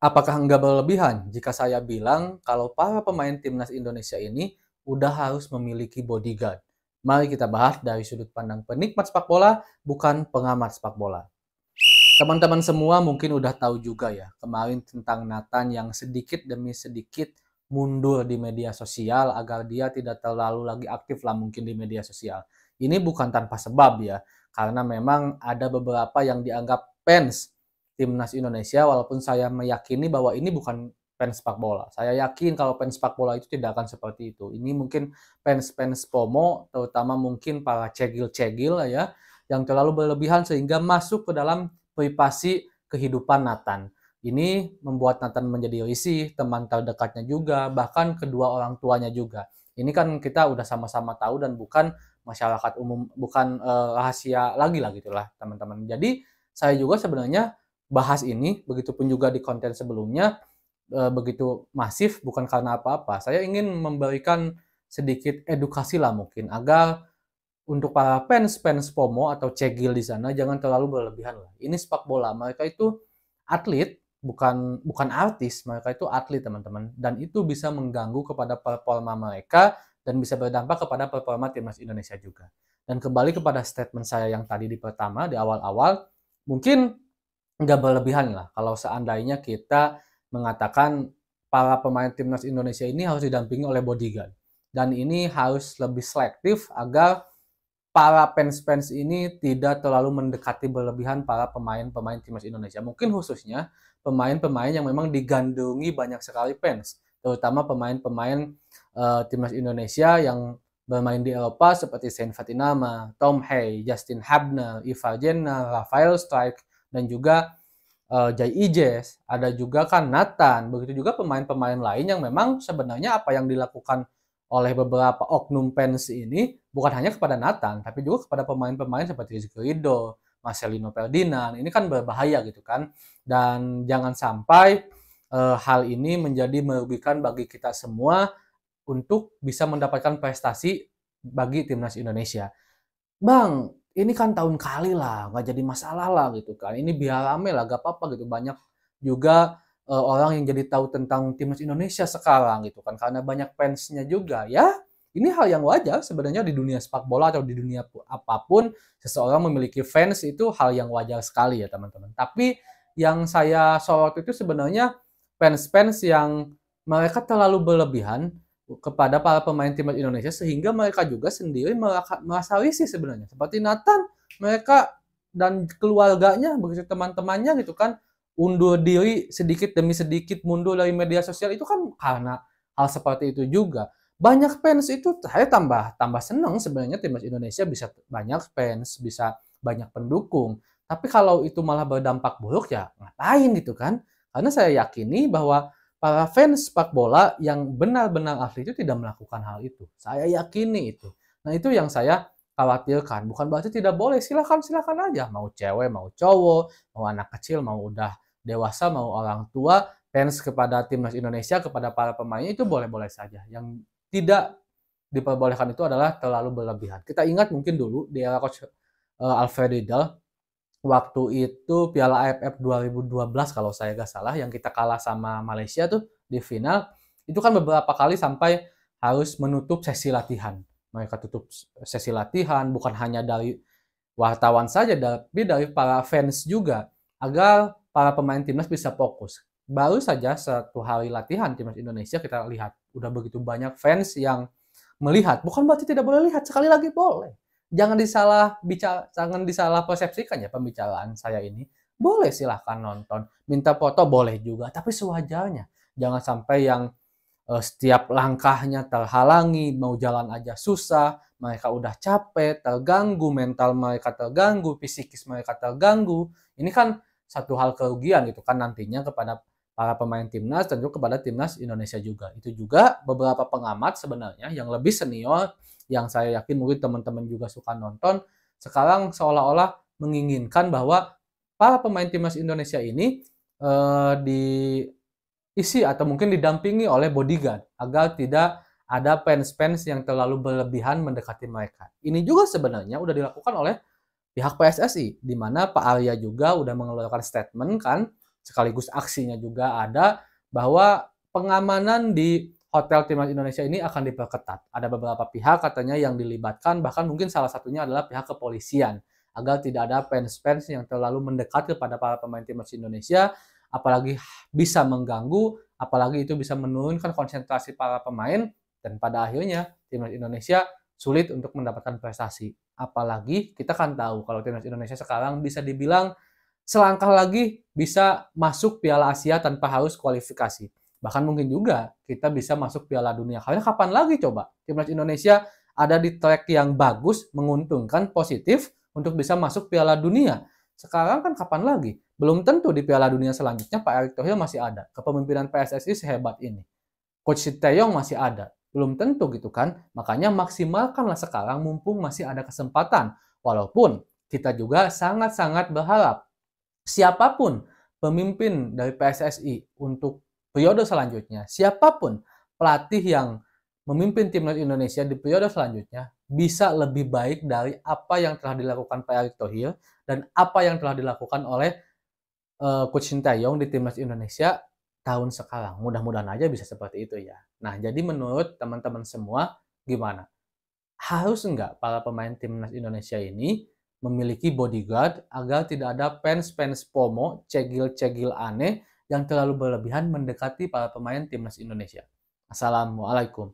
Apakah enggak berlebihan jika saya bilang kalau para pemain timnas Indonesia ini udah harus memiliki bodyguard? Mari kita bahas dari sudut pandang penikmat sepak bola, bukan pengamat sepak bola. Teman-teman semua mungkin udah tahu juga ya, kemarin tentang Nathan yang sedikit demi sedikit mundur di media sosial agar dia tidak terlalu lagi aktif lah mungkin di media sosial. Ini bukan tanpa sebab ya, karena memang ada beberapa yang dianggap fans timnas Indonesia, walaupun saya meyakini bahwa ini bukan fans sepak bola. Saya yakin kalau fans sepak bola itu tidak akan seperti itu. Ini mungkin fans-fans FOMO, terutama mungkin para cegil-cegil ya, yang terlalu berlebihan sehingga masuk ke dalam privasi kehidupan Nathan. Ini membuat Nathan menjadi risih, teman terdekatnya juga, bahkan kedua orang tuanya juga. Ini kan kita udah sama-sama tahu dan bukan masyarakat umum, bukan rahasia lagi lah gitulah teman-teman. Jadi saya juga sebenarnya bahas ini, begitupun juga di konten sebelumnya, begitu masif bukan karena apa-apa. Saya ingin memberikan sedikit edukasi lah mungkin, agar untuk para fans-fans FOMO atau cegil di sana jangan terlalu berlebihan lah. Ini sepak bola, mereka itu atlet, bukan bukan artis, mereka itu atlet teman-teman. Dan itu bisa mengganggu kepada performa mereka dan bisa berdampak kepada performa timnas Indonesia juga. Dan kembali kepada statement saya yang tadi di pertama, di awal-awal, mungkin nggak berlebihan lah kalau seandainya kita mengatakan para pemain timnas Indonesia ini harus didampingi oleh bodyguard. Dan ini harus lebih selektif agar para fans-fans ini tidak terlalu mendekati berlebihan para pemain-pemain timnas Indonesia. Mungkin khususnya pemain-pemain yang memang digandrungi banyak sekali fans, terutama pemain-pemain timnas Indonesia yang bermain di Eropa seperti Saint Fatinama, Tom Hay, Justin Hubner, Ivar Jenner, Rafael Strike, dan juga Jai Ijes, ada juga kan Nathan, begitu juga pemain-pemain lain yang memang sebenarnya apa yang dilakukan oleh beberapa oknum fans ini bukan hanya kepada Nathan, tapi juga kepada pemain-pemain seperti Rizky Ridho, Marcelino Ferdinand, ini kan berbahaya gitu kan. Dan jangan sampai hal ini menjadi merugikan bagi kita semua untuk bisa mendapatkan prestasi bagi timnas Indonesia. Bang, ini kan tahun kali lah, nggak jadi masalah lah gitu kan. Ini biar rame lah, gak apa-apa gitu. Banyak juga orang yang jadi tahu tentang timnas Indonesia sekarang gitu kan, karena banyak fansnya juga ya. Ini hal yang wajar sebenarnya di dunia sepak bola atau di dunia apapun, seseorang memiliki fans itu hal yang wajar sekali ya teman-teman. Tapi yang saya sorot itu sebenarnya fans-fans yang mereka terlalu berlebihan kepada para pemain timnas Indonesia sehingga mereka juga sendiri merasa risih sebenarnya. Seperti Nathan, mereka dan keluarganya, begitu teman-temannya gitu kan, undur diri sedikit demi sedikit mundur dari media sosial itu kan karena hal seperti itu juga. Banyak fans itu saya tambah senang sebenarnya timnas Indonesia bisa banyak fans, bisa banyak pendukung. Tapi kalau itu malah berdampak buruk ya ngapain gitu kan? Karena saya yakini bahwa para fans sepak bola yang benar-benar asli itu tidak melakukan hal itu. Saya yakini itu. Nah itu yang saya khawatirkan. Bukan berarti tidak boleh. Silakan aja. Mau cewek, mau cowok, mau anak kecil, mau udah dewasa, mau orang tua, fans kepada timnas Indonesia, kepada para pemainnya itu boleh-boleh saja. Yang tidak diperbolehkan itu adalah terlalu berlebihan. Kita ingat mungkin dulu di era coach Alfred Riedel, waktu itu Piala AFF 2012 kalau saya nggak salah yang kita kalah sama Malaysia tuh di final, itu kan beberapa kali sampai harus menutup sesi latihan. Mereka tutup sesi latihan bukan hanya dari wartawan saja tapi dari para fans juga agar para pemain timnas bisa fokus. Baru saja satu hari latihan timnas Indonesia kita lihat udah begitu banyak fans yang melihat, bukan berarti tidak boleh lihat, sekali lagi boleh. Jangan disalah persepsikan ya pembicaraan saya ini. Boleh silahkan nonton, minta foto boleh juga, tapi sewajarnya. Jangan sampai yang setiap langkahnya terhalangi, mau jalan aja susah, mereka udah capek, terganggu, mental mereka terganggu, psikis mereka terganggu. Ini kan satu hal kerugian gitu kan nantinya kepada para pemain timnas dan juga kepada timnas Indonesia juga. Itu juga beberapa pengamat sebenarnya yang lebih senior, yang saya yakin mungkin teman-teman juga suka nonton, sekarang seolah-olah menginginkan bahwa para pemain timnas Indonesia ini diisi atau mungkin didampingi oleh bodyguard agar tidak ada fans-fans yang terlalu berlebihan mendekati mereka. Ini juga sebenarnya udah dilakukan oleh pihak PSSI, di mana Pak Arya juga udah mengeluarkan statement kan sekaligus aksinya juga ada, bahwa pengamanan di hotel timnas Indonesia ini akan diperketat. Ada beberapa pihak katanya yang dilibatkan, bahkan mungkin salah satunya adalah pihak kepolisian, agar tidak ada fans-fans yang terlalu mendekat kepada para pemain timnas Indonesia, apalagi bisa mengganggu, apalagi itu bisa menurunkan konsentrasi para pemain, dan pada akhirnya timnas Indonesia sulit untuk mendapatkan prestasi. Apalagi kita kan tahu kalau timnas Indonesia sekarang bisa dibilang selangkah lagi bisa masuk Piala Asia tanpa harus kualifikasi. Bahkan mungkin juga kita bisa masuk Piala Dunia. Karena kapan lagi coba timnas Indonesia ada di track yang bagus, menguntungkan, positif untuk bisa masuk Piala Dunia. Sekarang kan kapan lagi? Belum tentu di Piala Dunia selanjutnya Pak Erick Thohir masih ada. Kepemimpinan PSSI sehebat ini. Coach Sinteyong masih ada. Belum tentu gitu kan. Makanya maksimalkanlah sekarang mumpung masih ada kesempatan. Walaupun kita juga sangat-sangat berharap siapapun pemimpin dari PSSI untuk periode selanjutnya, siapapun pelatih yang memimpin timnas Indonesia di periode selanjutnya bisa lebih baik dari apa yang telah dilakukan Pak Erick Thohir dan apa yang telah dilakukan oleh Coach Sintayong di timnas Indonesia tahun sekarang. Mudah-mudahan aja bisa seperti itu ya. Nah, jadi menurut teman-teman semua gimana? Harus enggak para pemain timnas Indonesia ini memiliki bodyguard agar tidak ada fans-fans FOMO, cegil-cegil aneh yang terlalu berlebihan mendekati para pemain timnas Indonesia? Assalamualaikum.